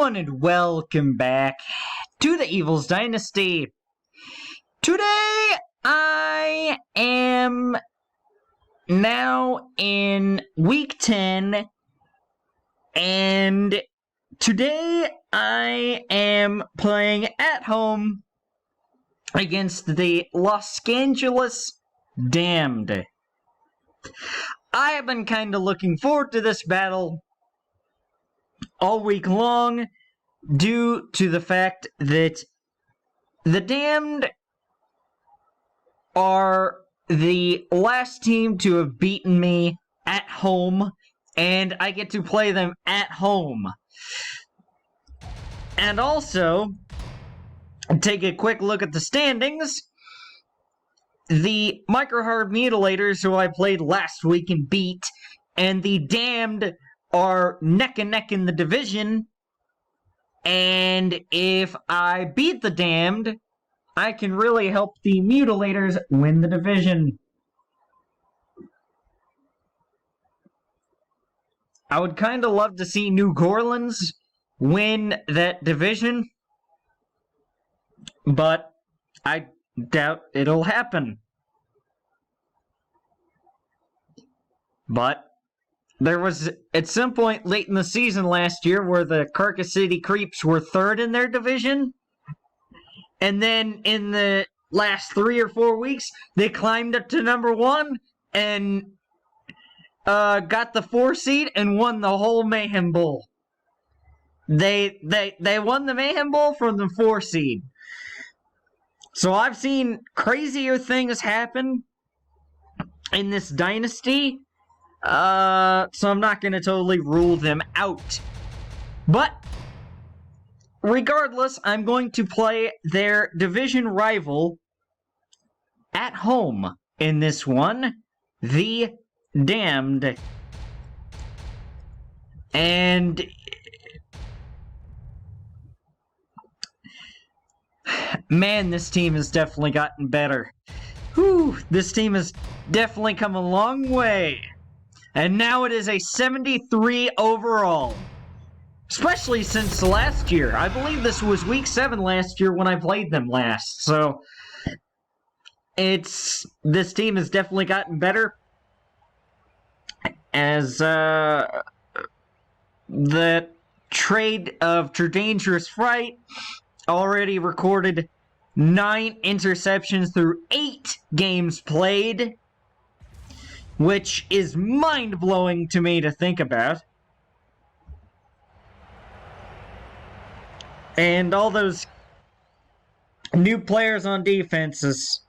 everyone, and welcome back to the Evil's Dynasty. Today, I am now in week 10, and today I am playing at home against the Los Scandalous Damned. I have been kind of looking forward to this battle all week long, due to the fact that the Damned are the last team to have beaten me at home, and I get to play them at home. And also, take a quick look at the standings. The Micro-Hard Mutilators, who I played last week and beat, and the Damned are neck and neck in the division, and if I beat the Damned, I can really help the Mutilators win the division. I would kind of love to see New Orleans win that division, but I doubt it'll happen. But there was, at some point late in the season last year, where the Carcass City Creeps were third in their division. And then in the last 3 or 4 weeks, they climbed up to number 1 and got the 4 seed and won the whole Mayhem Bowl. They won the Mayhem Bowl from the 4 seed. So I've seen crazier things happen in this dynasty. So I'm not going to totally rule them out. But, regardless, I'm going to play their division rival at home in this one, the Damned. And man, this team has definitely gotten better. Whew, this team has definitely come a long way. And now it is a 73 overall. Especially since last year. I believe this was week 7 last year when I played them last. So, this team has definitely gotten better. As, the trade of Dangerous Fright already recorded 9 interceptions through 8 games played, which is mind-blowing to me to think about. And all those new players on defense has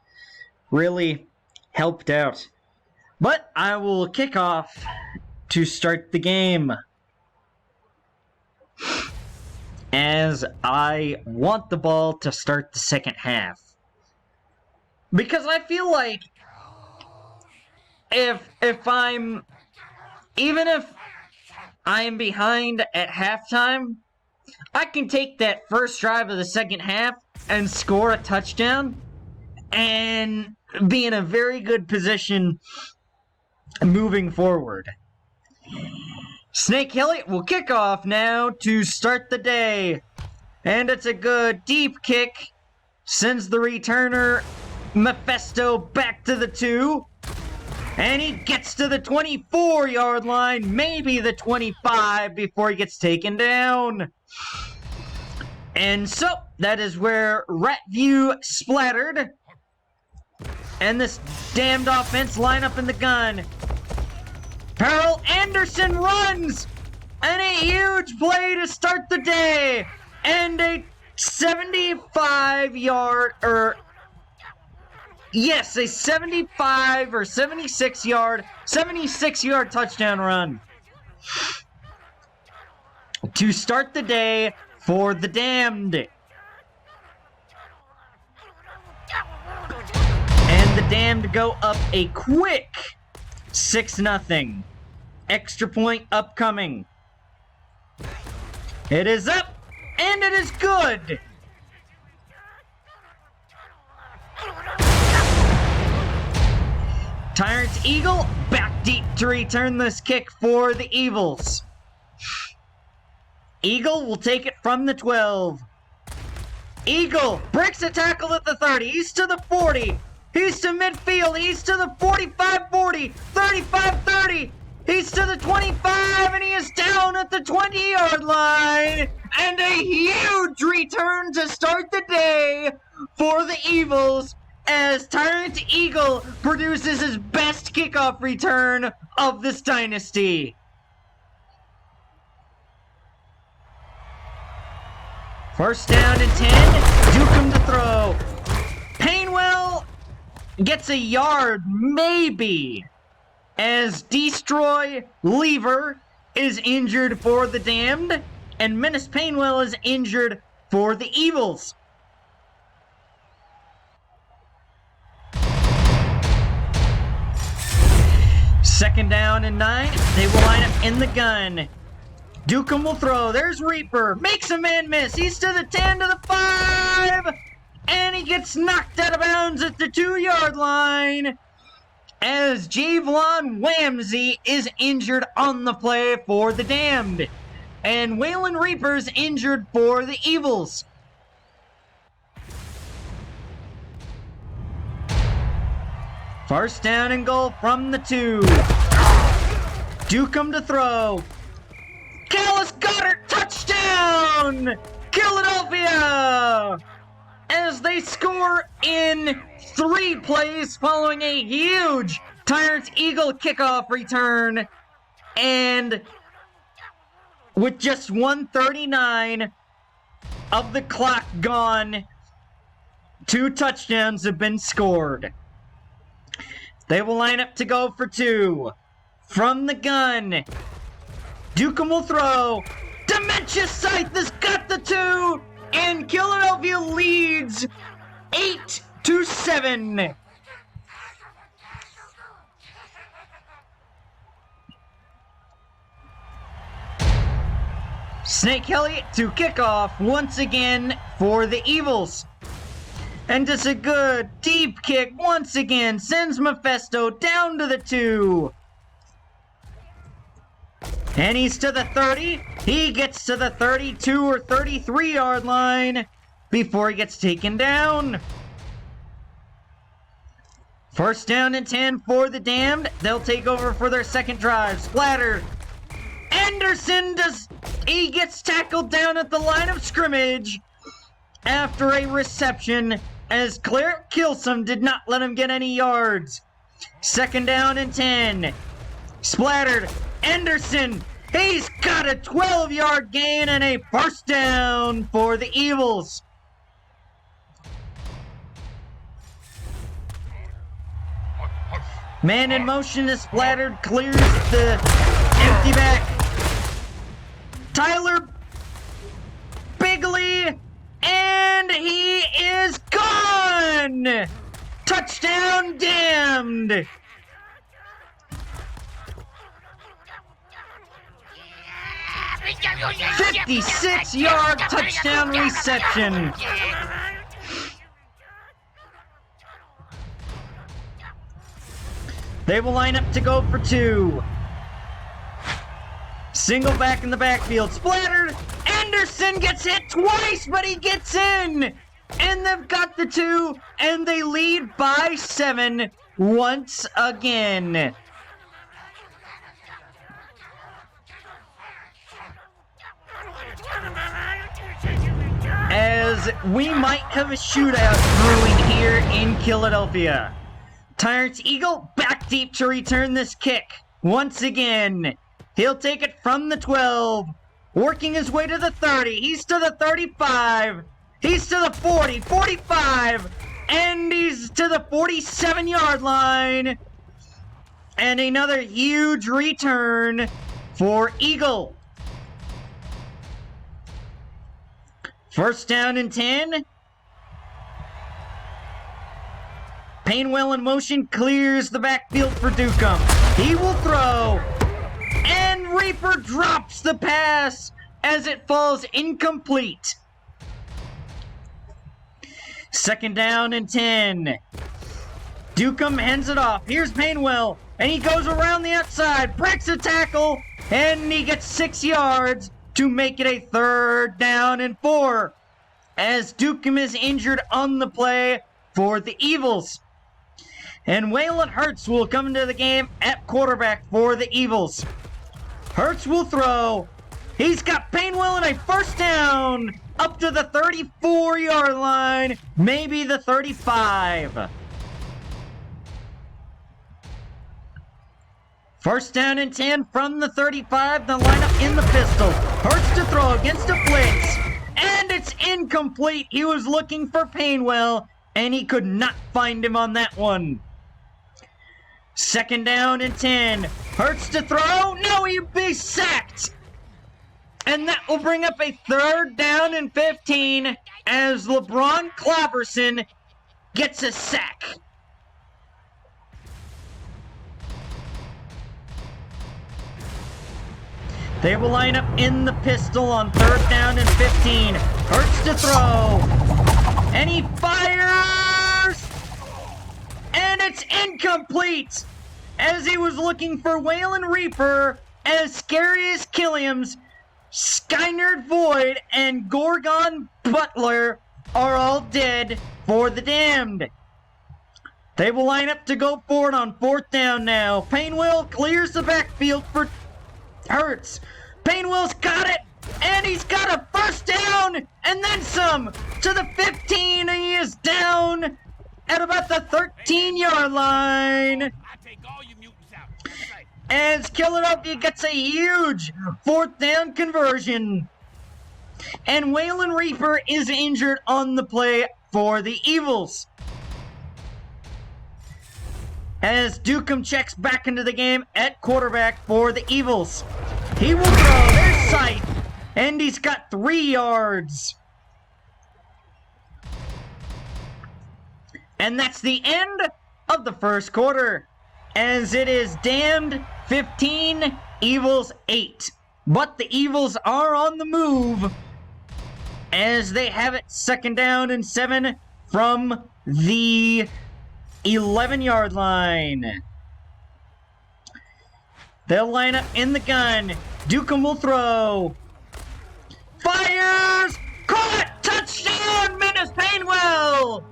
really helped out. But I will kick off to start the game, as I want the ball to start the second half. Because I feel like if I'm behind at halftime, I can take that first drive of the second half and score a touchdown and be in a very good position moving forward. Snake Elliott will kick off now to start the day. And it's a good deep kick. Sends the returner, Mephisto, back to the 2. And he gets to the 24-yard line, maybe the 25, before he gets taken down. And so, that is where Ratview splattered. And this Damned offense line up in the gun. Pearl Anderson runs! And a huge play to start the day! And a 75-yard, yes, a 75 or 76-yard touchdown run to start the day for the Damned. And the Damned go up a quick 6-0. Extra point upcoming. It is up, and it is good. Tyrant's Eagle back deep to return this kick for the Evils. Eagle will take it from the 12. Eagle breaks a tackle at the 30. He's to the 40. He's to midfield. He's to the 45-40, 35-30. He's to the 25, and he is down at the 20-yard line. And a huge return to start the day for the Evils as Tyrant Eagle produces his best kickoff return of this dynasty. First down and 10, Dukem to throw. Painwell gets a yard, maybe, as Destroy Lever is injured for the Damned, and Menace Painwell is injured for the Evils. Second down and 9, they will line up in the gun. Dukem will throw. There's Reaper. Makes a man miss. He's to the 10, to the 5. And he gets knocked out of bounds at the 2-yard line. As Javelin Whamsy is injured on the play for the Damned. And Waylon Reaper's injured for the Evils. First down and goal from the 2. Dukem to throw. Callis Goddard, touchdown! Philadelphia! As they score in 3 plays following a huge Tyrant Eagle kickoff return. And with just 1:39 of the clock gone, 2 touchdowns have been scored. They will line up to go for 2. From the gun, Dukem will throw. Dementia Scythe has got the 2, and Philadelphia leads 8-7. Snake Elliott to kick off once again for the Evils. And just a good deep kick once again sends Mephisto down to the 2. And he's to the 30. He gets to the 32 or 33-yard line before he gets taken down. First down and 10 for the Damned. They'll take over for their second drive. Splatter. Anderson he gets tackled down at the line of scrimmage after a reception as Claire Kilsom did not let him get any yards. Second down and 10. Splattered. Anderson, he's got a 12-yard gain and a first down for the Evils. Man in motion is splattered, clears the empty back. Tyler Bigley, and he is gone! Touchdown Damned! 56-yard touchdown reception. They will line up to go for 2. Single back in the backfield. Splattered. Anderson gets hit twice, but he gets in. And they've got the 2, and they lead by 7 once again. As we might have a shootout brewing here in Philadelphia. Tyrant Eagle back deep to return this kick. Once again, he'll take it from the 12, working his way to the 30. He's to the 35. He's to the 40, 45, and he's to the 47-yard line. And another huge return for Eagle. First down and 10. Painwell in motion clears the backfield for Dukem. He will throw. And Reaper drops the pass as it falls incomplete. Second down and 10. Dukem hands it off. Here's Painwell. And he goes around the outside. Breaks a tackle. And he gets 6 yards. to make it a 3rd down and 4, as Dukem is injured on the play for the Evils. And Waylon Hurts will come into the game at quarterback for the Evils. Hurts will throw. He's got Painwell in a 1st down up to the 34-yard line, maybe the 35. 1st down and 10 from the 35, the lineup in the pistol. Hurts to throw against a blitz, and it's incomplete. He was looking for Painwell, and he could not find him on that one. 2nd down and 10. Hurts to throw. No, he'd be sacked. And that will bring up a 3rd down and 15 as LeBron Claverson gets a sack. They will line up in the pistol on 3rd down and 15. Hurts to throw. And he fires! And it's incomplete! As he was looking for Waylon Reaper, as Scarius Killiams, Skynerd Void, and Gorgon Butler are all dead for the Damned. They will line up to go for it on 4th down now. Painwell clears the backfield for Hurts. Painwell's got it, and he's got a 1st down, and then some, to the 15, and he is down at about the 13-yard line. As Philadelphia gets a huge 4th down conversion. And Waylon Reaper is injured on the play for the Evils. As Dukem checks back into the game at quarterback for the Evils. He will throw. There's Scythe. And he's got 3 yards. And that's the end of the 1st quarter. As it is Damned 15, Evils 8. But the Evils are on the move as they have it 2nd down and 7 from the 11-yard line. They'll line up in the gun. Dukem will throw. Fires! Caught! Touchdown! Menace Painwell!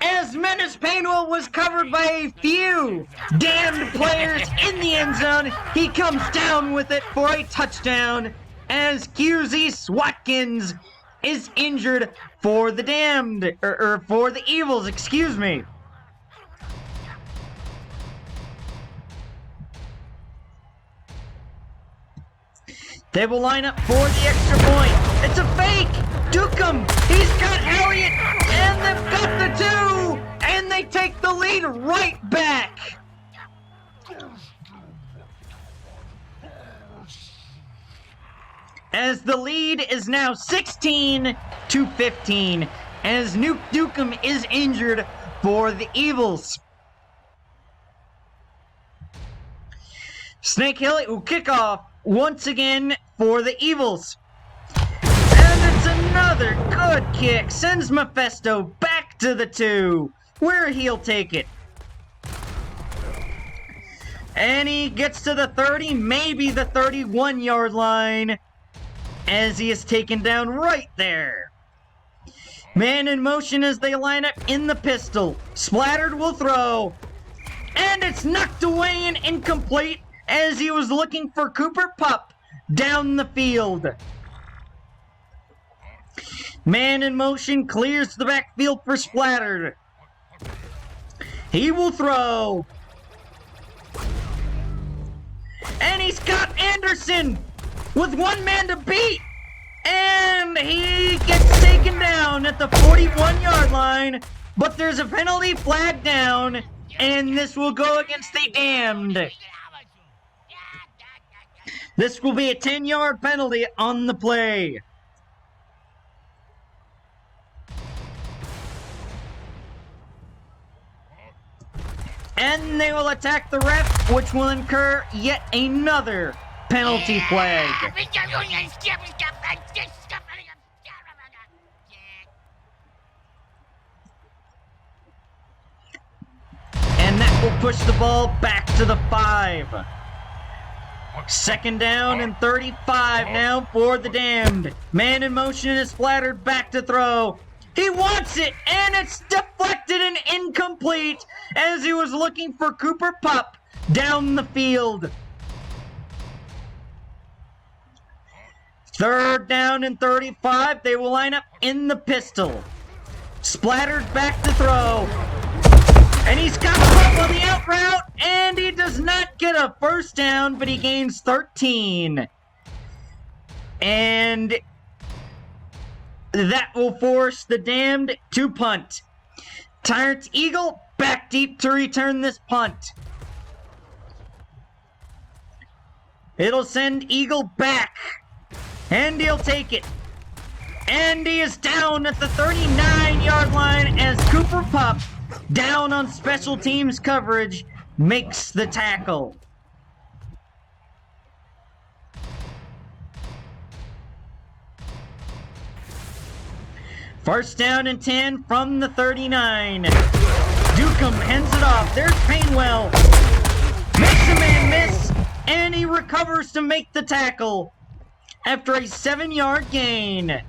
As Menace Painwell was covered by a few Damned players in the end zone, he comes down with it for a touchdown as QZ Swatkins is injured for the Damned, or for the Evils, excuse me. They will line up for the extra point. It's a fake! Dukem! He's got Elliott! And they've got the 2! And they take the lead right back! As the lead is now 16 to 15. As Nuke Dukem is injured for the Evils. Snake Hill will kick off once again for the Evils. And it's another good kick. Sends Mephisto back to the 2, where he'll take it. And he gets to the 30, maybe the 31-yard line, as he is taken down right there. Man in motion as they line up in the pistol. Splattered will throw. And it's knocked away and incomplete as he was looking for Cooper Pup down the field. Man in motion clears the backfield for Splattered. He will throw. And he's got Anderson with 1 man to beat. And he gets taken down at the 41-yard line. But there's a penalty flag down. And this will go against the Damned. This will be a 10-yard penalty on the play. And they will attack the ref, which will incur yet another penalty flag. And that will push the ball back to the 5. Second down and 35 now for the Damned. Man in motion is splattered back to throw. He wants it, and it's deflected and incomplete as he was looking for Cooper Pup down the field. Third down and 35. They will line up in the pistol. Splattered back to throw. And he's got Pup on the out route, and he does not get a first down, but he gains 13. And that will force the Damned to punt. Tyrant's Eagle back deep to return this punt. It'll send Eagle back. And he'll take it. And he is down at the 39-yard line as Cooper Pup, down on special teams coverage, makes the tackle. First down and 10 from the 39. Dukem hands it off. There's Painwell. Makes a man miss, and he recovers to make the tackle after a 7-yard gain.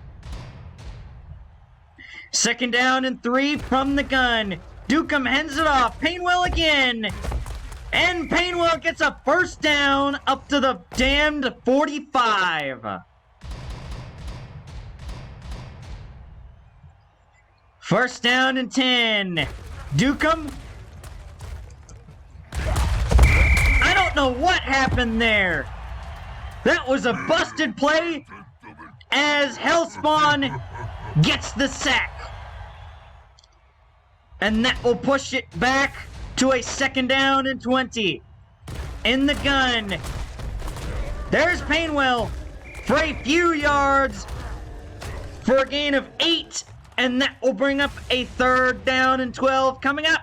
Second down and 3 from the gun. Dukem hands it off. Painwell again. And Painwell gets a first down up to the Damned 45. First down and 10. Dukem. I don't know what happened there. That was a busted play as Hellspawn gets the sack. And that will push it back to a second down and 20. In the gun. There's Painwell for a few yards for a gain of 8. And that will bring up a third down and 12 coming up.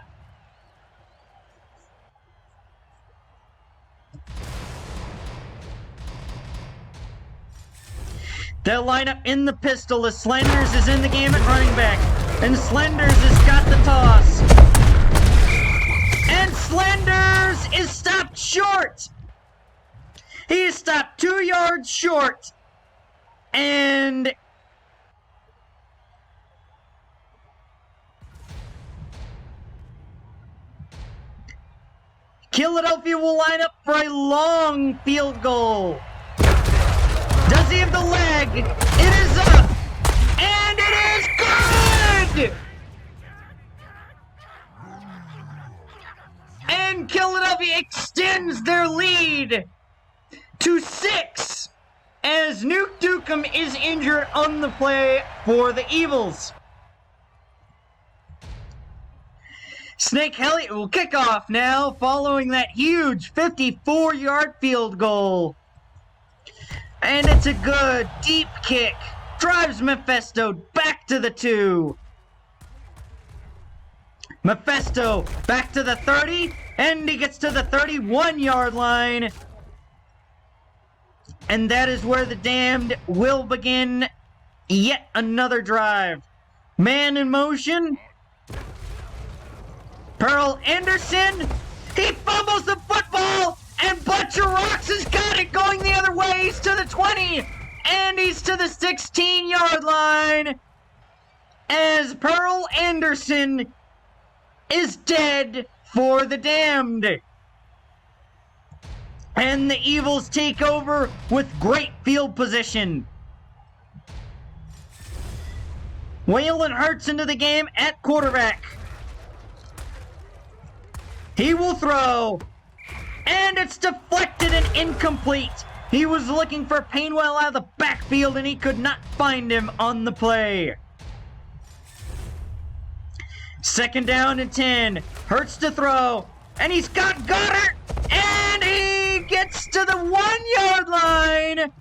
They'll line up in the pistol as Slenders is in the game at running back. And Slenders has got the toss. And Slenders is stopped short. He is stopped 2 yards short. And Philadelphia will line up for a long field goal. Does he have the leg? It is up! And it is good! And Philadelphia extends their lead to 6 as Nuke Dukem is injured on the play for the Evils. Snake Elliott will kick off now following that huge 54-yard field goal. And it's a good deep kick. Drives Mephisto back to the 2. Mephisto back to the 30, and he gets to the 31-yard line. And that is where the Damned will begin yet another drive. Man in motion. Pearl Anderson, he fumbles the football, and Butcher Rocks has got it going the other way. He's to the 20, and he's to the 16-yard line as Pearl Anderson is dead for the Damned. And the Evils take over with great field position. Waylon Hurts into the game at quarterback. He will throw, and it's deflected and incomplete. He was looking for Painwell out of the backfield, and he could not find him on the play. Second down and 10. Hurts to throw, and he's got Goddard, and he gets to the 1-yard line.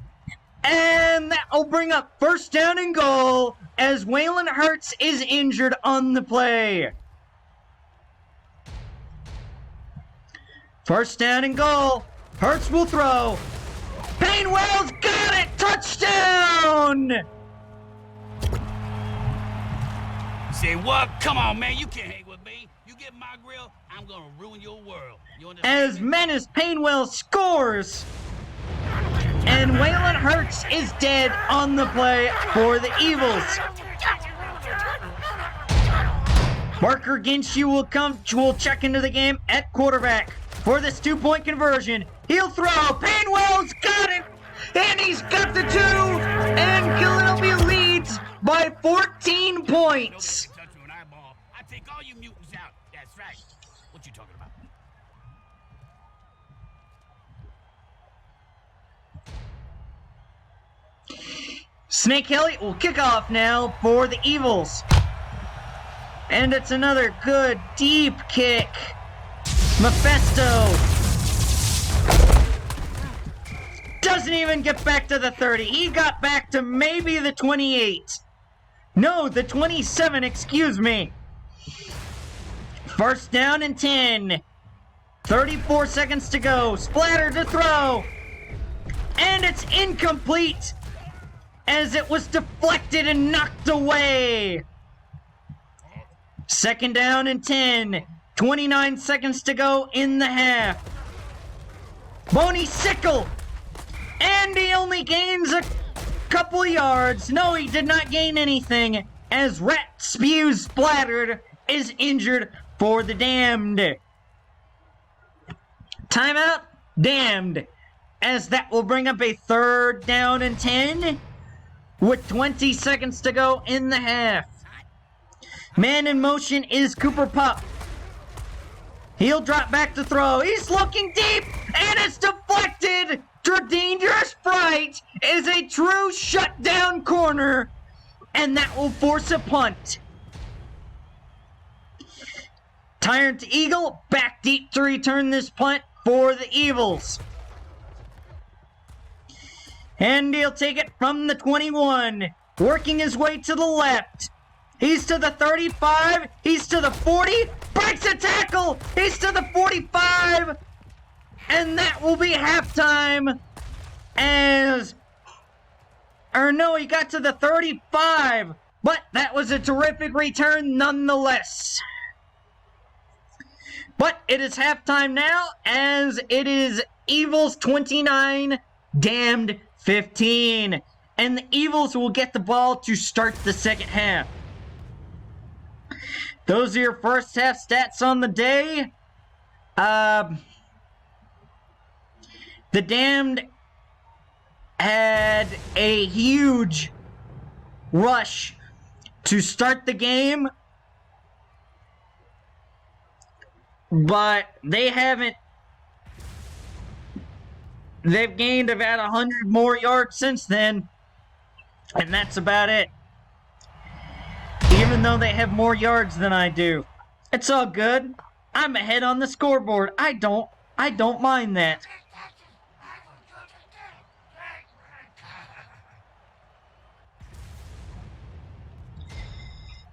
And that will bring up first down and goal as Waylon Hurts is injured on the play. First down and goal. Hurts will throw. Painwell's got it! Touchdown! Say what? Come on, man. You can't hang with me. You get my grill, I'm gonna ruin your world. You understand? As Menace Painwell scores And Waylon Hurts is dead on the play for the Evils. Parker Ginshew will check into the game at quarterback for this 2-point conversion. He'll throw. Painwell's got it. And he's got the 2. And Philadelphia leads by 14 points. I take all you mutants out. That's right. What you talking about? Snake Elliott will kick off now for the Evils. And it's another good, deep kick. Mephisto doesn't even get back to the 30. He got back to maybe the 28. No, the 27, excuse me. First down and 10. 34 seconds to go. Splatter to throw. And it's incomplete as it was deflected and knocked away. Second down and 10. 29 seconds to go in the half. Boney Sickle. And he only gains a couple yards. No, he did not gain anything as Rat Spews Splattered is injured for the Damned. Timeout, Damned. As that will bring up a third down and 10 with 20 seconds to go in the half. Man in motion is Cooper Pup. He'll drop back to throw. He's looking deep, and it's deflected. Dangerous Fright is a true shutdown corner, and that will force a punt. Tyrant Eagle back deep to return this punt for the Evils. And he'll take it from the 21, working his way to the left. He's to the 35, he's to the 40, breaks a tackle, he's to the 45, and that will be halftime he got to the 35, but that was a terrific return nonetheless. But it is halftime now, as it is Evils 29, Damned 15, and the Evils will get the ball to start the second half. Those are your first half stats on the day. The Damned had a huge rush to start the game, but they've gained about 100 more yards since then, and that's about it. Even though they have more yards than I do. It's all good. I'm ahead on the scoreboard. I don't mind that.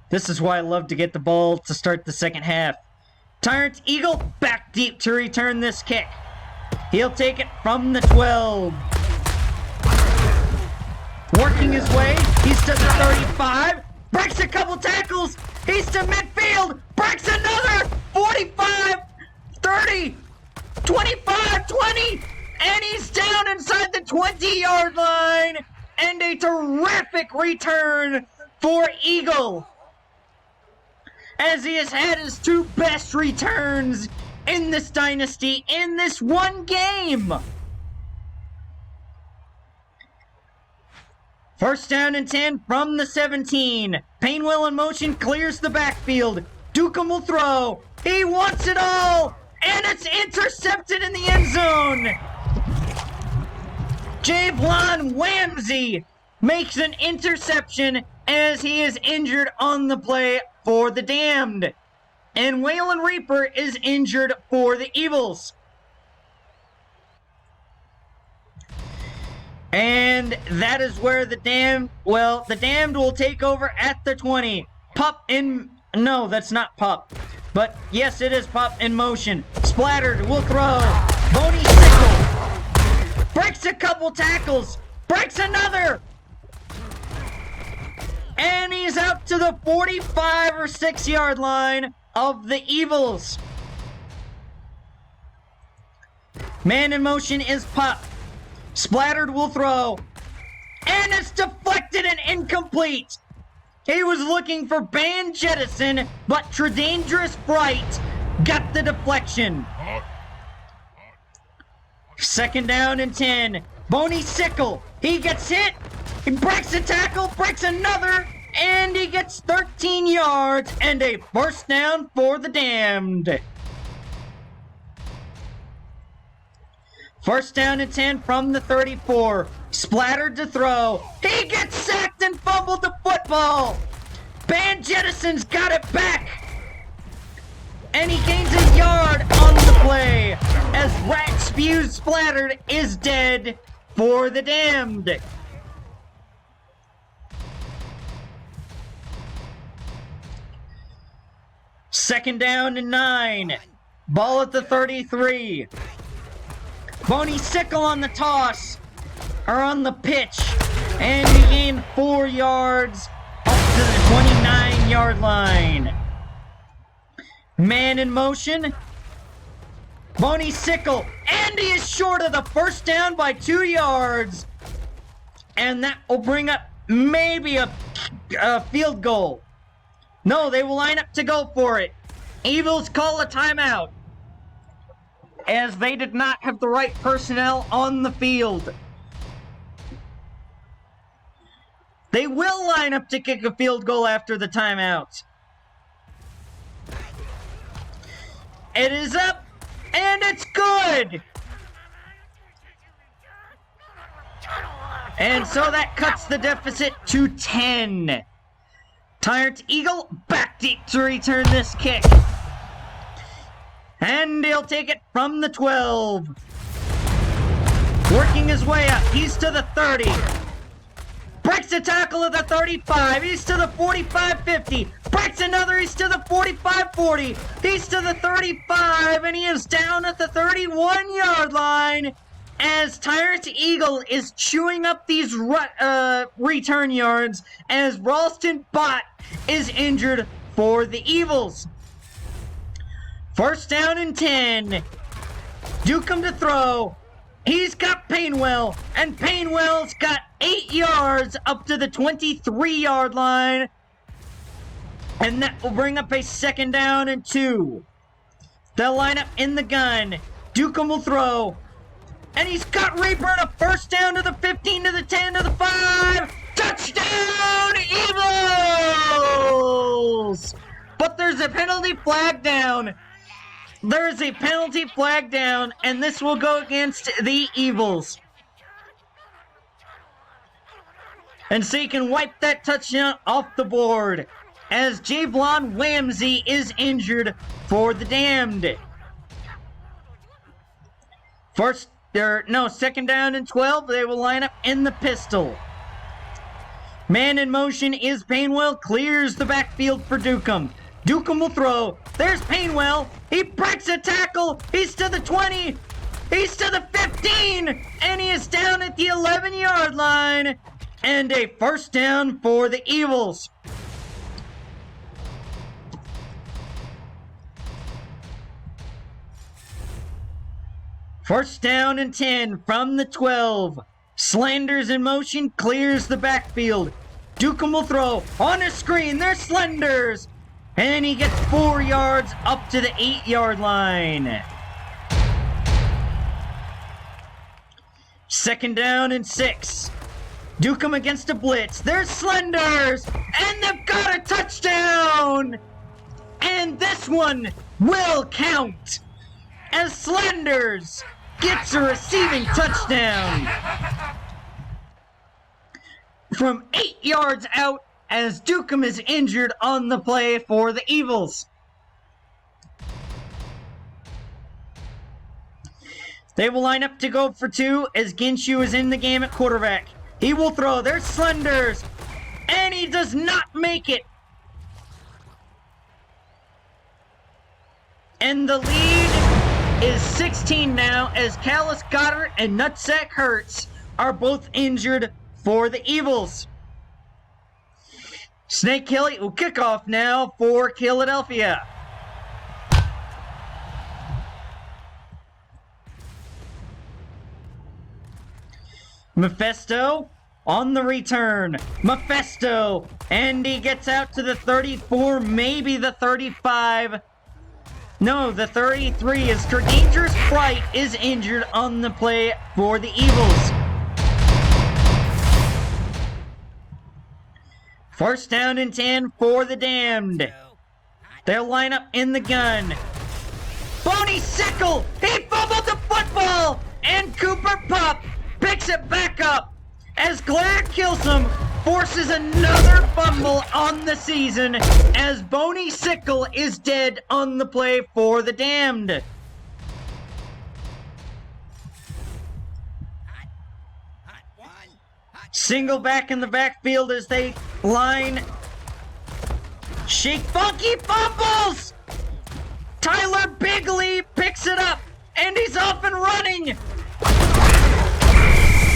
This is why I love to get the ball to start the second half. Tyrant Eagle back deep to return this kick. He'll take it from the 12. Working his way, he's to the 35. Breaks a couple tackles. He's to midfield. Breaks another. 45, 30, 25, 20. And he's down inside the 20-yard line. And a terrific return for Eagle, as he has had his two best returns in this dynasty in this one game. First down and 10 from the 17. Painwell in motion clears the backfield. Dukem will throw. He wants it all. And it's intercepted in the end zone. Javlon Whamsey makes an interception as he is injured on the play for the Damned. And Waylon Reaper is injured for the Evils. And that is where the Damned will take over at the 20. No, that's not Pup. But yes, it is Pup in motion. Splattered will throw. Boney Sickle breaks a couple tackles. Breaks another. And he's out to the 45 or 6-yard line of the Evils. Man in motion is Pup. Splattered will throw. And it's deflected and incomplete. He was looking for Ban Jettison, but Tredangerous Bright got the deflection. 2nd down and 10. Bony Sickle. He gets hit. He breaks a tackle, breaks another, and he gets 13 yards and a 1st down for the Damned. 1st down and 10 from the 34. Splattered to throw. He gets sacked and fumbled the football. Ban Jettison's got it back. And he gains a yard on the play as Rat Spews Splattered is dead for the Damned. Second down and 9. Ball at the 33. Bony Sickle on the toss, or on the pitch, and he gained 4 yards up to the 29-yard line. Man in motion. Bony Sickle, and he is short of the 1st down by 2 yards. And that will bring up maybe a field goal. No, they will line up to go for it. Evils call a timeout, as they did not have the right personnel on the field. They will line up to kick a field goal after the timeout. It is up, and it's good! And so that cuts the deficit to 10. Tyrant Eagle back deep to return this kick. And he'll take it from the 12. Working his way up. He's to the 30. Breaks a tackle at the 35. He's to the 45-50. Breaks another. He's to the 45-40. He's to the 35. And he is down at the 31-yard line as Tyrant Eagle is chewing up these return yards as Ralston Bott is injured for the Evils. 1st down and 10. Dukem to throw. He's got Painwell, and Painwell's got 8 yards up to the 23-yard line. And that will bring up a 2nd down and 2. They'll line up in the gun. Dukem will throw. And he's got Rayburn a 1st down to the 15, to the 10, to the 5. Touchdown, Evils! But there's a penalty flag down. There's a penalty flag down, and this will go against the Evils. And so you can wipe that touchdown off the board, as Javlon Wamsey is injured for the Damned. 2nd down and 12. They will line up in the pistol. Man in motion is Painwell, clears the backfield for Dukem. Dukem will throw. There's Painwell. He breaks a tackle. He's to the 20. He's to the 15. And he is down at the 11-yard line. And a 1st down for the Evils. First down and 10 from the 12. Slanders in motion, clears the backfield. Dukem will throw on a screen. There's Slanders. And he gets 4 yards up to the 8-yard line. 2nd down and 6. Dukem against a blitz. There's Slanders. And they've got a touchdown. And this one will count, as Slanders gets a receiving touchdown from 8 yards out, as Dukem is injured on the play for the Evils. They will line up to go for 2 as Ginshu is in the game at quarterback. He will throw. There's Slanders. And he does not make it. And the lead is 16 now, as Callus Goddard and Nutsack Hurts are both injured for the Evils. Snake Hilly will kick off now for Philadelphia. Mephisto on the return. Mephisto, and he gets out to the 34, maybe the 35. No, the 33 is Dangerous Fright is injured on the play for the Evils. First down and 10 for the Damned. They'll line up in the gun. Boney Sickle! He fumbled the football! And Cooper Pup picks it back up as Claire Kilsum forces another fumble on the season as Boney Sickle is dead on the play for the Damned. Single back in the backfield as they line. Shake Funky fumbles! Tyler Bigley picks it up and he's off and running!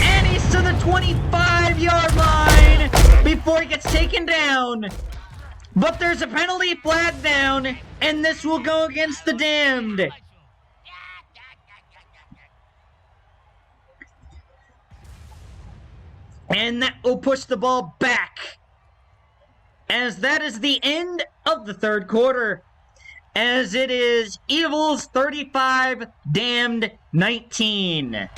And he's to the 25-yard line before he gets taken down. But there's a penalty flag down, and this will go against the Damned. And that will push the ball back. As that is the end of the third quarter. As it is Evils 35, Damned 19.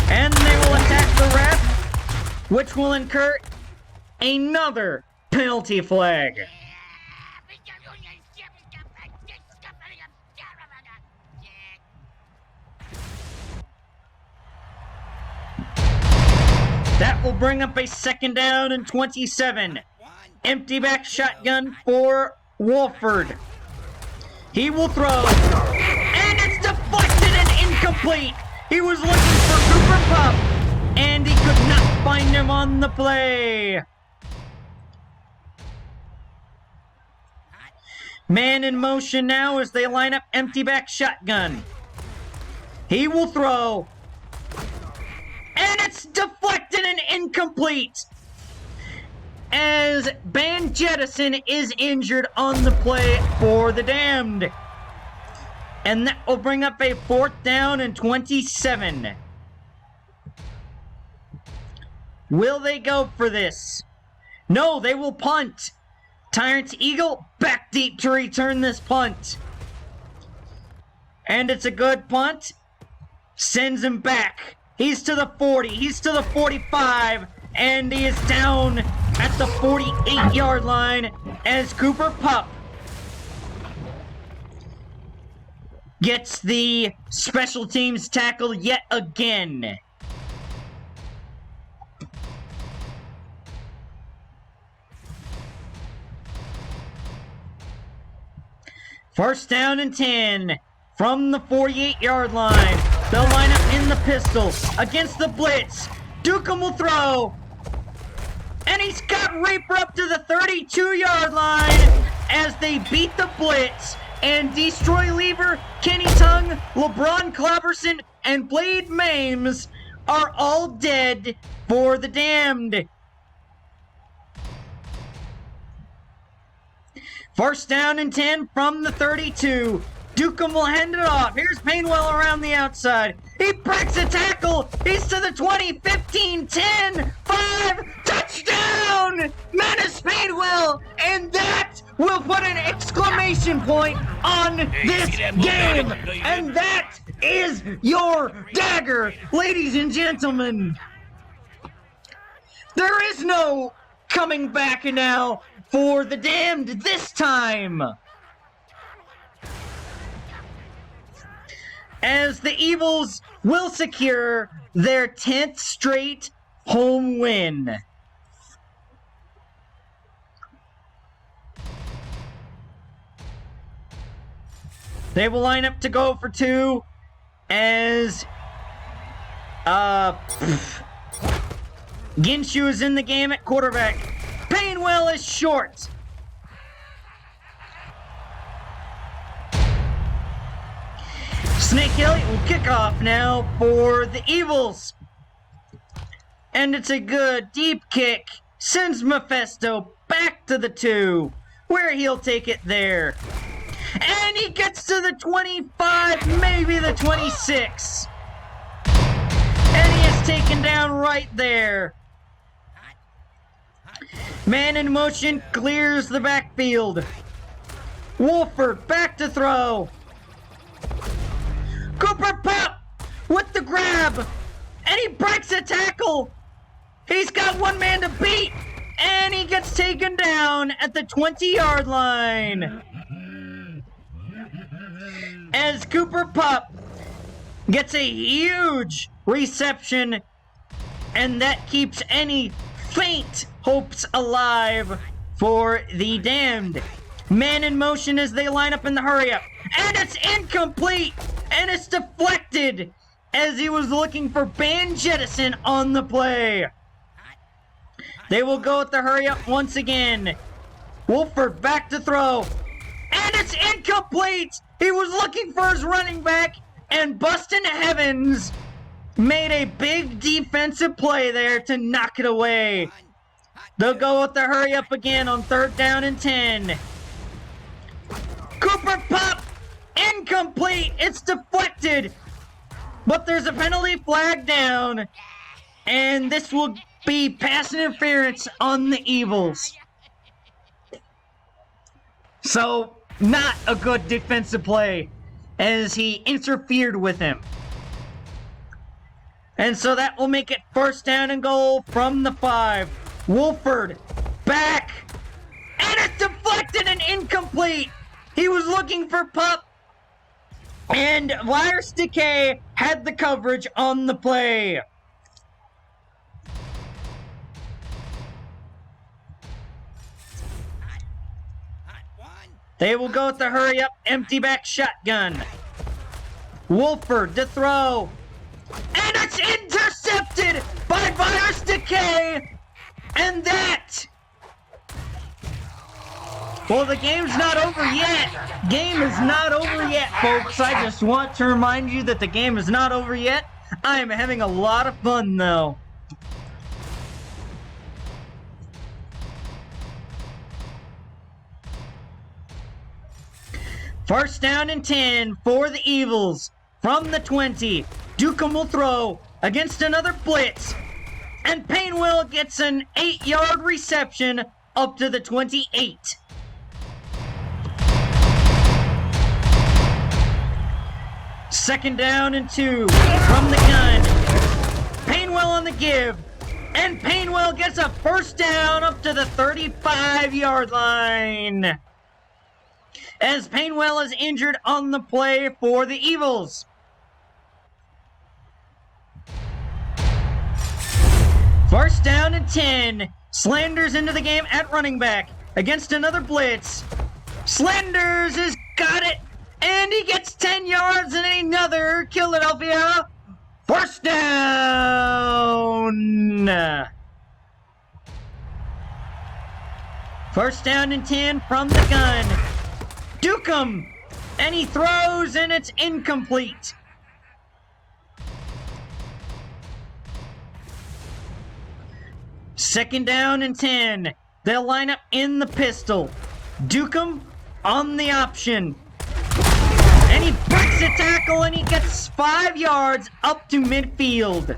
And they will attack the ref, which will incur another penalty flag. That will bring up a second down and 27. Empty back shotgun for Wolford. He will throw. And it's deflected and incomplete. He was looking for Cooper Pup, and he could not find him on the play. Man in motion now as they line up empty back shotgun. He will throw. And it's deflected and incomplete. As Van Jettison is injured on the play for the Damned. And that will bring up a fourth down and 27. Will they go for this? No, they will punt. Tyrant Eagle back deep to return this punt. And it's a good punt. Sends him back. He's to the 40. He's to the 45. And he is down at the 48-yard line as Cooper Pup gets the special teams tackle yet again. First down and 10 from the 48-yard line. They'll line up in the pistol against the blitz. Dukem will throw. And he's got Reaper up to the 32-yard line as they beat the blitz. And Destroy Lever, Kenny Tongue, LeBron Clobberson, and Blade Mames are all dead for the Damned. First down and 10 from the 32. Dukem will hand it off. Here's Painwell around the outside. He breaks a tackle. He's to the 20, 15, 10, 5. Touchdown! Menace Painwell. And that will put an exclamation point on this game. And that is your dagger, ladies and gentlemen. There is no coming back now for the Damned this time. As the Evils will secure their 10th straight home win. They will line up to go for two as Ginshu is in the game at quarterback. Painwell is short. Snake Elliott will kick off now for the Evils. And it's a good deep kick. Sends Mephisto back to the 2, where he'll take it there. And he gets to the 25, maybe the 26. taken down right there. Man in motion clears the backfield. Wolford back to throw. Cooper Pup with the grab. And he breaks a tackle. He's got one man to beat. And he gets taken down at the 20-yard line. As Cooper Pup gets a huge reception. And that keeps any faint hopes alive for the Damned. Man in motion as they line up in the hurry-up. And it's incomplete! And it's deflected as he was looking for Ban Jettison on the play. They will go with the hurry-up once again. Wolford back to throw. And it's incomplete! He was looking for his running back, and Bustin Evans made a big defensive play there to knock it away. They'll go with the hurry-up again on 3rd down and 10. Cooper Pup! Incomplete! It's deflected! But there's a penalty flag down. And this will be pass interference on the Evils. So, not a good defensive play as he interfered with him. And so that will make it 1st down and goal from the 5. Wolford back. And it's deflected and incomplete. He was looking for Pup. And Virus Decay had the coverage on the play. They will go with the hurry-up, empty back shotgun. Wolford to throw. And it's intercepted by Virus Decay. And that... Well, the game's not over yet. Game is not over yet, folks. I just want to remind you that the game is not over yet. I am having a lot of fun, though. First down and 10 for the Evils. From the 20, Dukem will throw against another blitz. And Painwell gets an 8-yard reception up to the 28. Second down and 2 from the gun. Painwell on the give. And Painwell gets a 1st down up to the 35-yard line. As Painwell is injured on the play for the Evils. First down and 10. Slanders into the game at running back against another blitz. Slanders has got it. And he gets 10 yards and another Philadelphia 1st down. 1st down and 10 from the gun. Dukem. And he throws and it's incomplete. Second down and 10. They'll line up in the pistol. Dukem on the option. And he breaks a tackle and he gets 5 yards up to midfield.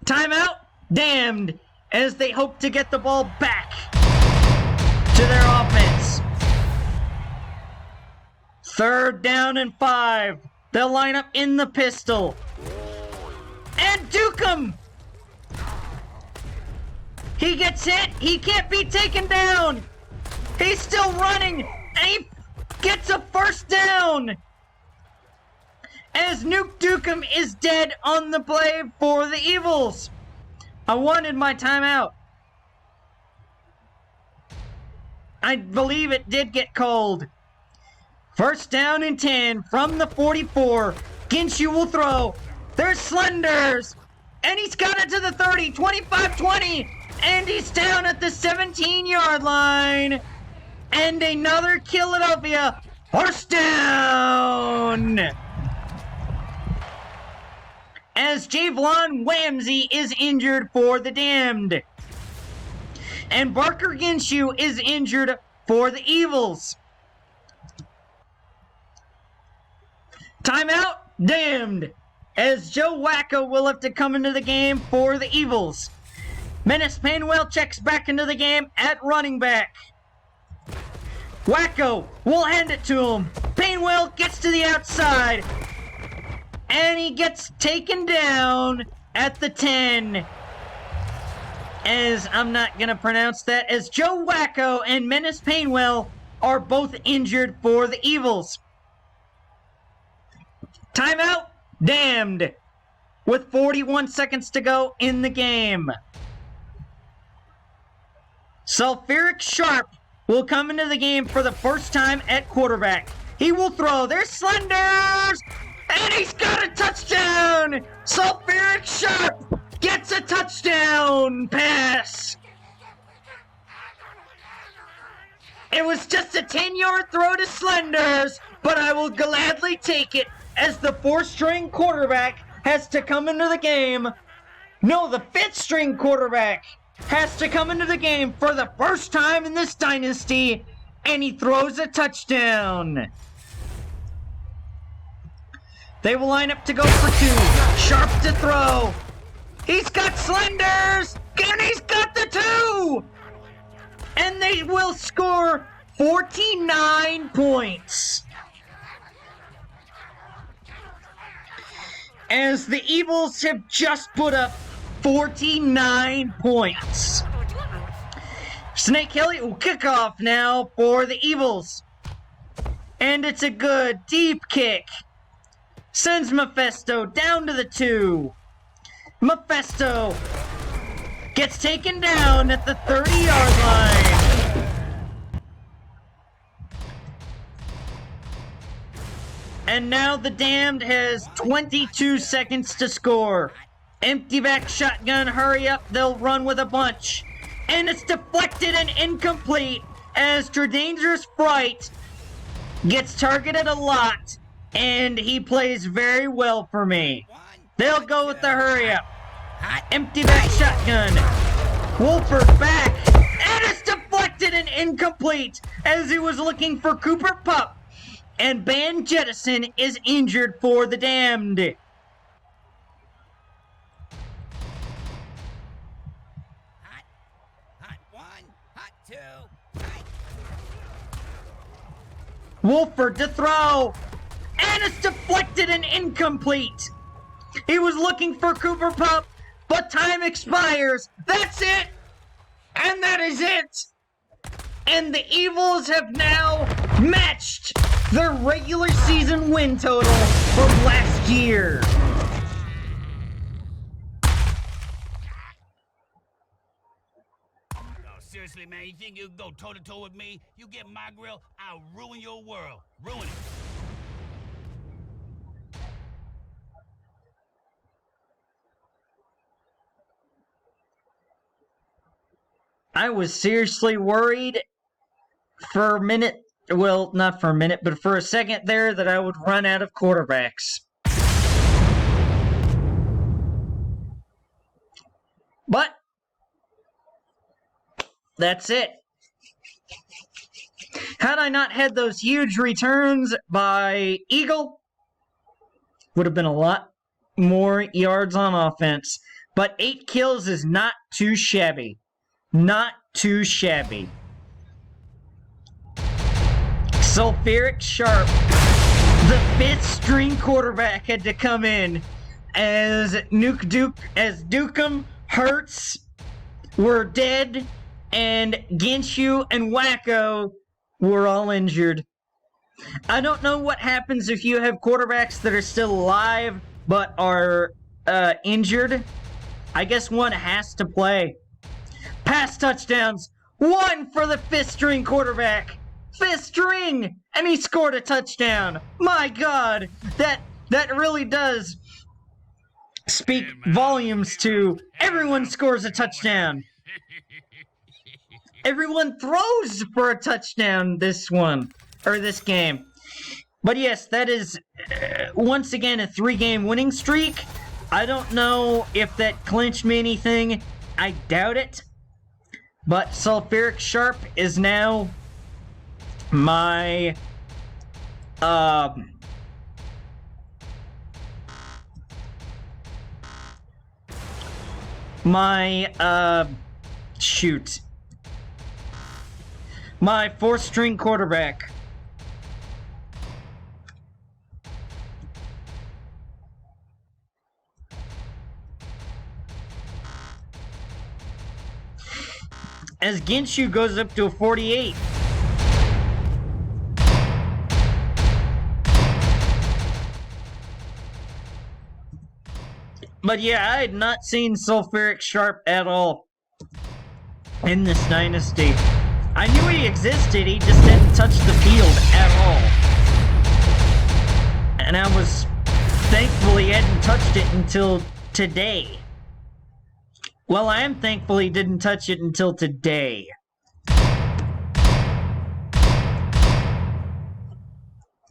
Timeout, Damned, as they hope to get the ball back to their offense. 3rd down and 5. They'll line up in the pistol. And Dukem! He gets hit. He can't be taken down. He's still running. And he gets a 1st down. As Nuke Dukem is dead on the play for the Evils. I wanted my timeout. I believe it did get called. 1st down and 10 from the 44. Ginshu will throw. There's Slenders. And he's got it to the 30, 25-20. And he's down at the 17-yard line. And another Philadelphia 1st down. As Javlon Wamsey is injured for the Damned. And Barker Ginshu is injured for the Evils. Timeout, Damned. as Joe Wacko will have to come into the game for the Evils. Menace Painwell checks back into the game at running back. Wacko will hand it to him. Painwell gets to the outside. And he gets taken down at the 10. As I'm not going to pronounce that. As Joe Wacko and Menace Painwell are both injured for the Evils. Timeout. Damned. With 41 seconds to go in the game. Sulfuric Sharp will come into the game for the first time at quarterback. He will throw. There's Slenders! And he's got a touchdown! Sulfuric Sharp gets a touchdown pass! It was just a 10-yard throw to Slenders, but I will gladly take it as the 4th-string quarterback has to come into the game. No, the 5th-string quarterback has to come into the game for the first time in this dynasty, and he throws a touchdown. They will line up to go for 2. Sharp to throw. He's got Slenders, and he's got the 2! And they will score 49 points. As the Evils have just put up 49 points. Snake Kelly will kick off now for the Evils. And it's a good deep kick. Sends Mephisto down to the 2. Mephisto gets taken down at the 30-yard line. And now the Damned has 22 seconds to score. Empty back shotgun, hurry up, they'll run with a bunch. And it's deflected and incomplete as Dangerous Fright gets targeted a lot. And he plays very well for me. They'll go with the hurry up. Empty back shotgun. Wolford back. And it's deflected and incomplete as he was looking for Cooper Pup. And Ban Jettison is injured for the Damned. Hot 1, hot 2, hot. Wolford to throw. And it's deflected and incomplete. He was looking for Cooper Pup, but time expires. That's it. And that is it. And the Evils have now matched their regular season win total from last year. Oh, seriously, man, you think you can go toe-to-toe with me? You get my grill, I'll ruin your world. Ruin it. I was seriously worried for a minute, well, not for a minute, but for a second there that I would run out of quarterbacks. But that's it. Had I not had those huge returns by Eagle, would have been a lot more yards on offense. But 8 kills is not too shabby. Not too shabby. Sulfuric Sharp, the 5th-string quarterback, had to come in as Dukem, Hurts were dead, and Ginshu and Wacko were all injured. I don't know what happens if you have quarterbacks that are still alive but are injured. I guess one has to play. Pass touchdowns. 1 for the 5th-string quarterback. 5th string! And he scored a touchdown. My God. That really does speak volumes to everyone scores a touchdown. Everyone throws for a touchdown this game. But yes, that is once again a 3-game winning streak. I don't know if that clinched me anything. I doubt it. But Sulfuric Sharp is now my my, shoot. My fourth-string quarterback. As Ginshu goes up to a 48. But yeah, I had not seen Sulfuric Sharp at all in this dynasty. I knew he existed, he just didn't touch the field at all. And I was thankful he hadn't touched it until today. Well, I am thankful he didn't touch it until today.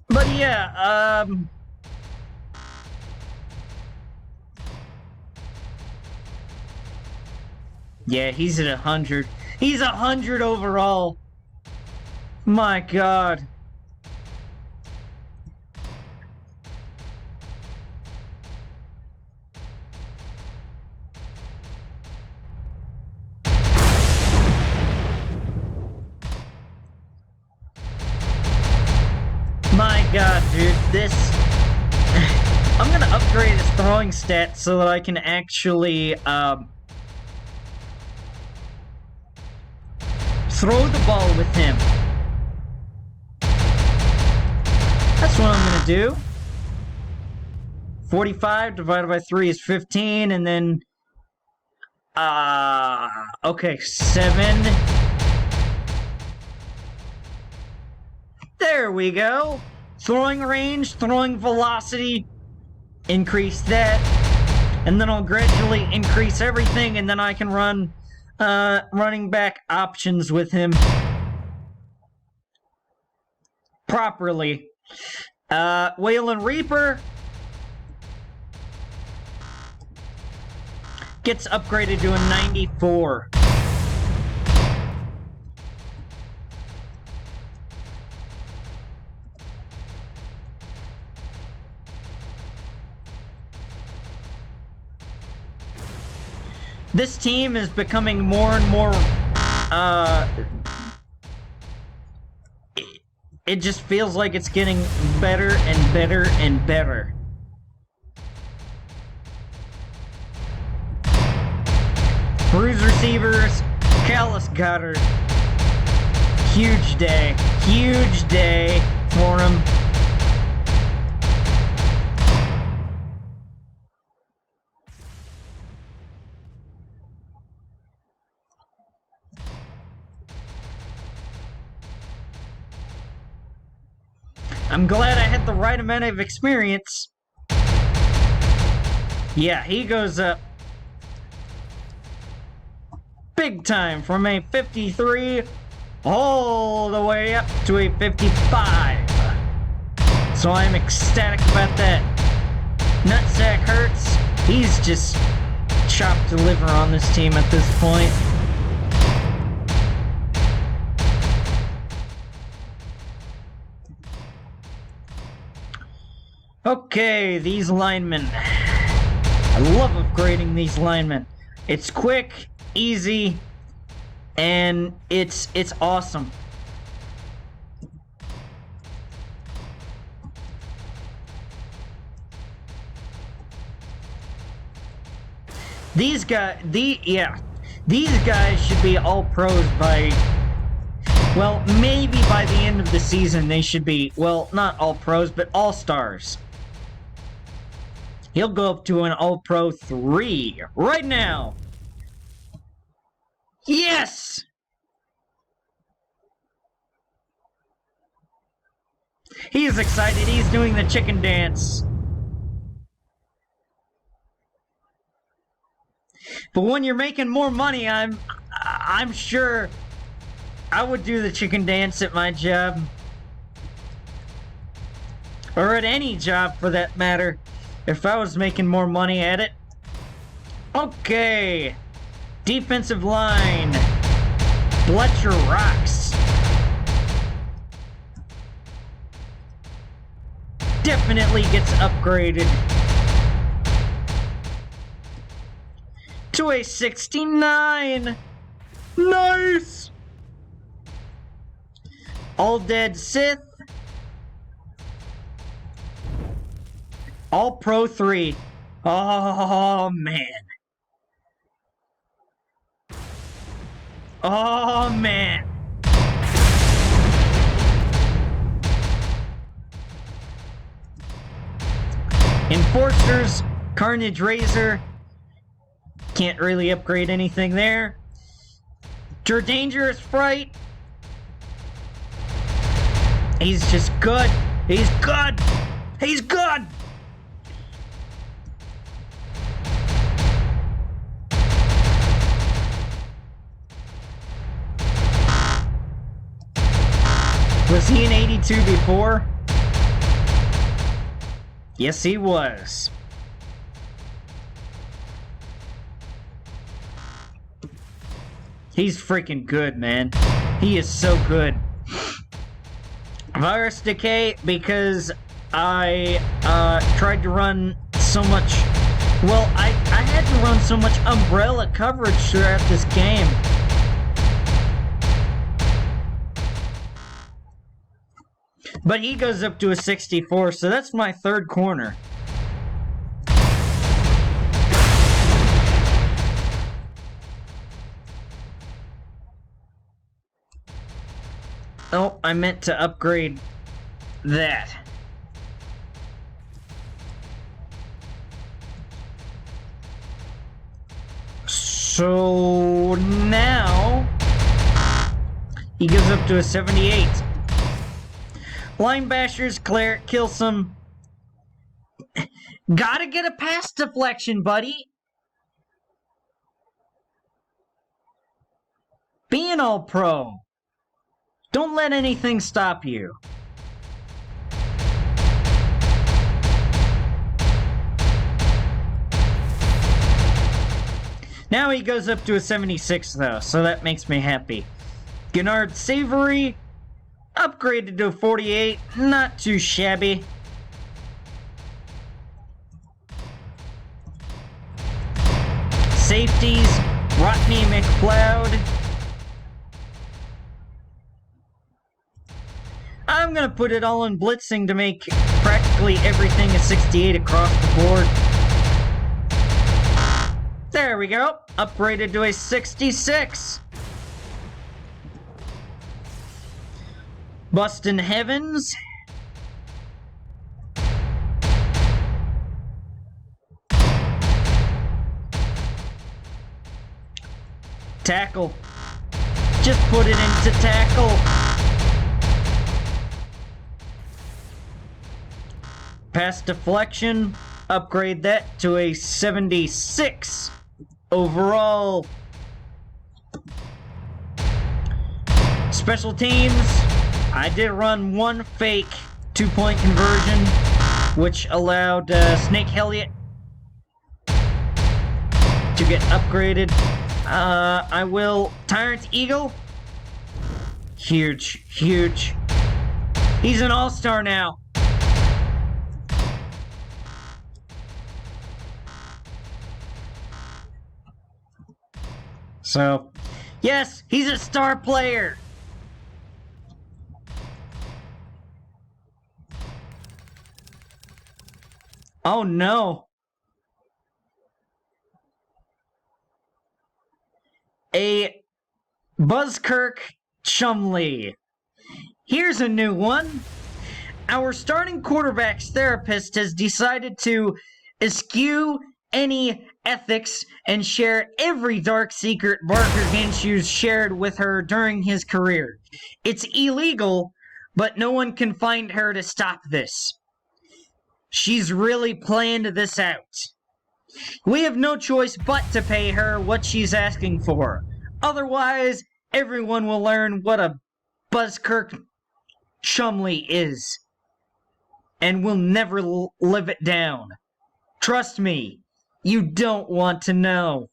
But yeah, yeah, he's at 100. He's 100 overall. My God. My God, dude, this... I'm gonna upgrade his throwing stats so that I can actually, throw the ball with him. That's what I'm gonna do. 45 divided by 3 is 15, and then... okay, 7... There we go. Throwing range, throwing velocity, increase that, and then I'll gradually increase everything, and then I can run running back options with him properly. Waylon Reaper gets upgraded to a 94. This team is becoming more and more, it just feels like it's getting better and better and better. Bruise receivers, Callus Goddard. Huge day for him. I'm glad I had the right amount of experience. Yeah, he goes up big time from a 53 all the way up to a 55. So I'm ecstatic about that. Nutsack Hurts, he's just chopped liver on this team at this point. Okay, these linemen. I love upgrading these linemen. It's quick, easy, and it's awesome. These guys should be all pros by, well, maybe by the end of the season they should be, well, not all pros, but all stars. He'll go up to an All-Pro 3 right now. Yes! He's excited. He's doing the chicken dance. But when you're making more money, I'm sure I would do the chicken dance at my job. Or at any job, for that matter. If I was making more money at it. Okay. Defensive line. Fletcher rocks. Definitely gets upgraded. to a 69. Nice! All Dead Sith. All Pro 3. Oh, man. Oh, man. Enforcers, Carnage Razor. Can't really upgrade anything there. Your Dangerous Fright. He's just good. He's good. He's good. Was he an 82 before? Yes, he was. He's freaking good, man. He is so good. Virus Decay, because I tried to run so much... Well, I had to run so much umbrella coverage throughout this game. But he goes up to a 64, so that's my third corner. Oh, I meant to upgrade that. So now he goes up to a 78. Line Bashers, Cleric, kill some. Gotta get a pass deflection, buddy. Be an all-pro. Don't let anything stop you. Now he goes up to a 76, though, so that makes me happy. Gennard Savory, upgraded to a 48, not too shabby. Safeties, Rodney McLeod. I'm gonna put it all in blitzing to make practically everything a 68 across the board. There we go. Upgraded to a 66. Bustin' Heavens. Tackle. Just put it into tackle. Pass deflection. Upgrade that to a 76 overall. Special teams. I did run one fake 2-point conversion, which allowed Snake Elliott to get upgraded. I will Tyrant Eagle. Huge, huge. He's an all-star now. So, yes, he's a star player. Oh no. A Buzzkirk Chumley. Here's a new one. Our starting quarterback's therapist has decided to eschew any ethics and share every dark secret Barker Genshew's shared with her during his career. It's illegal, but no one can find her to stop this. She's really planned this out. We have no choice but to pay her what she's asking for. Otherwise, everyone will learn what a Buzzkirk Chumley is. And will never live it down. Trust me, you don't want to know.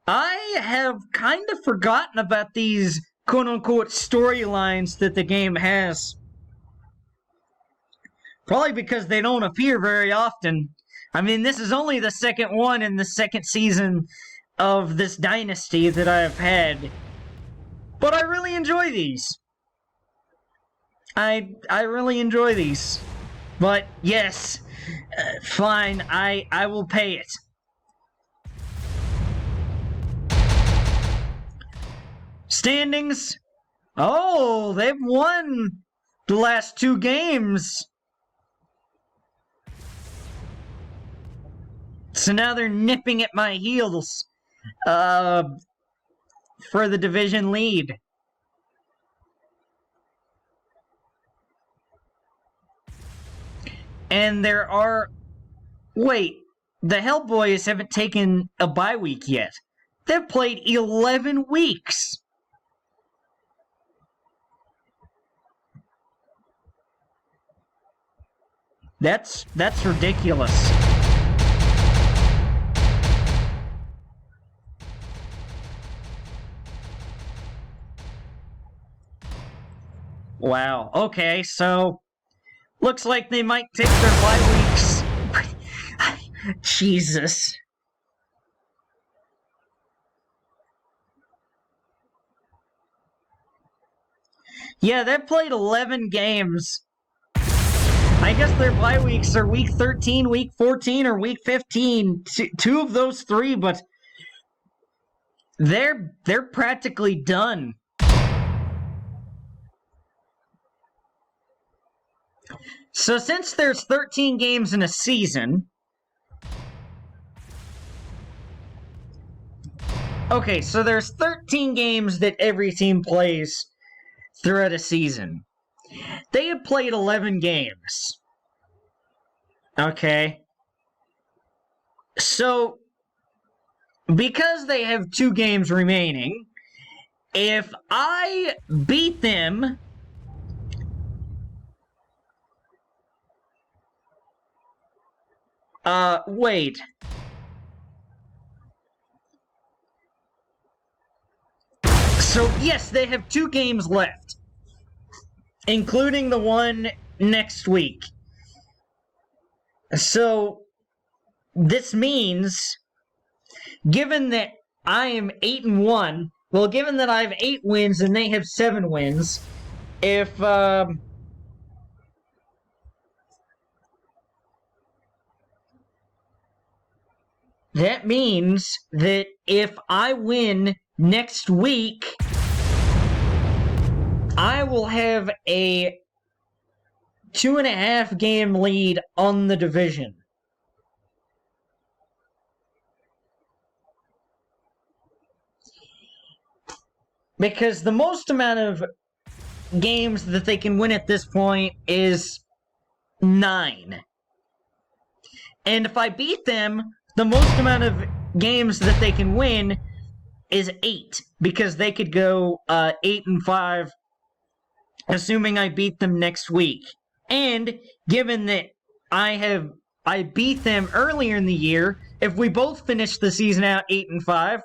I have kind of forgotten about these quote-unquote storylines that the game has. Probably because they don't appear very often. I mean, this is only the second one in the second season of this dynasty that I've had. But I really enjoy these. I really enjoy these. But yes, fine, I will pay it. Standings. Oh, they've won the last 2 games. So now they're nipping at my heels for the division lead. And there are... Wait, the Hellboys haven't taken a bye week yet. They've played 11 weeks. That's ridiculous. Wow. Okay, so looks like they might take their bye weeks. Jesus. Yeah, they've played 11 games. I guess their bye weeks are week 13, week 14, or week 15. Two of those 3, but they're practically done. So since there's 13 games in a season... Okay, so there's 13 games that every team plays throughout a season. They have played 11 games. Okay. So, because they have 2 games remaining, if I beat them... wait. So, yes, they have 2 games left, including the one next week. So, this means, given that I am 8-1, well, given that I have 8 wins and they have 7 wins, if, that means that if I win next week, I will have a 2.5 game lead on the division. Because the most amount of games that they can win at this point is 9. And if I beat them, the most amount of games that they can win is 8. Because they could go 8-5, assuming I beat them next week. And given that I beat them earlier in the year, if we both finish the season out 8-5,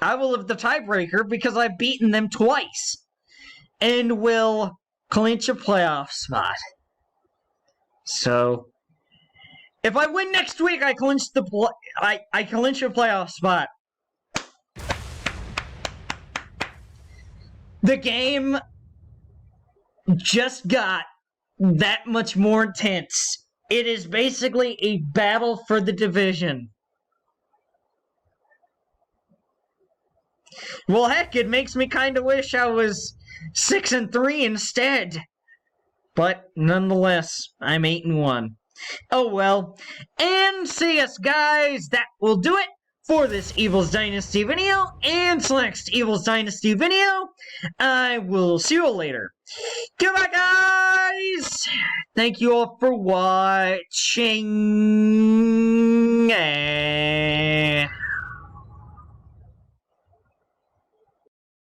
I will have the tiebreaker because I've beaten them twice. And will clinch a playoff spot. So, if I win next week, I clinch I clinch a playoff spot. The game just got that much more intense. It is basically a battle for the division. Well, heck, it makes me kind of wish I was 6-3 instead. But nonetheless, I'm 8-1. Oh well. And see us, guys. That will do it for this Evil's Dynasty video. And till next Evil's Dynasty video, I will see you all later. Goodbye, guys! Thank you all for watching.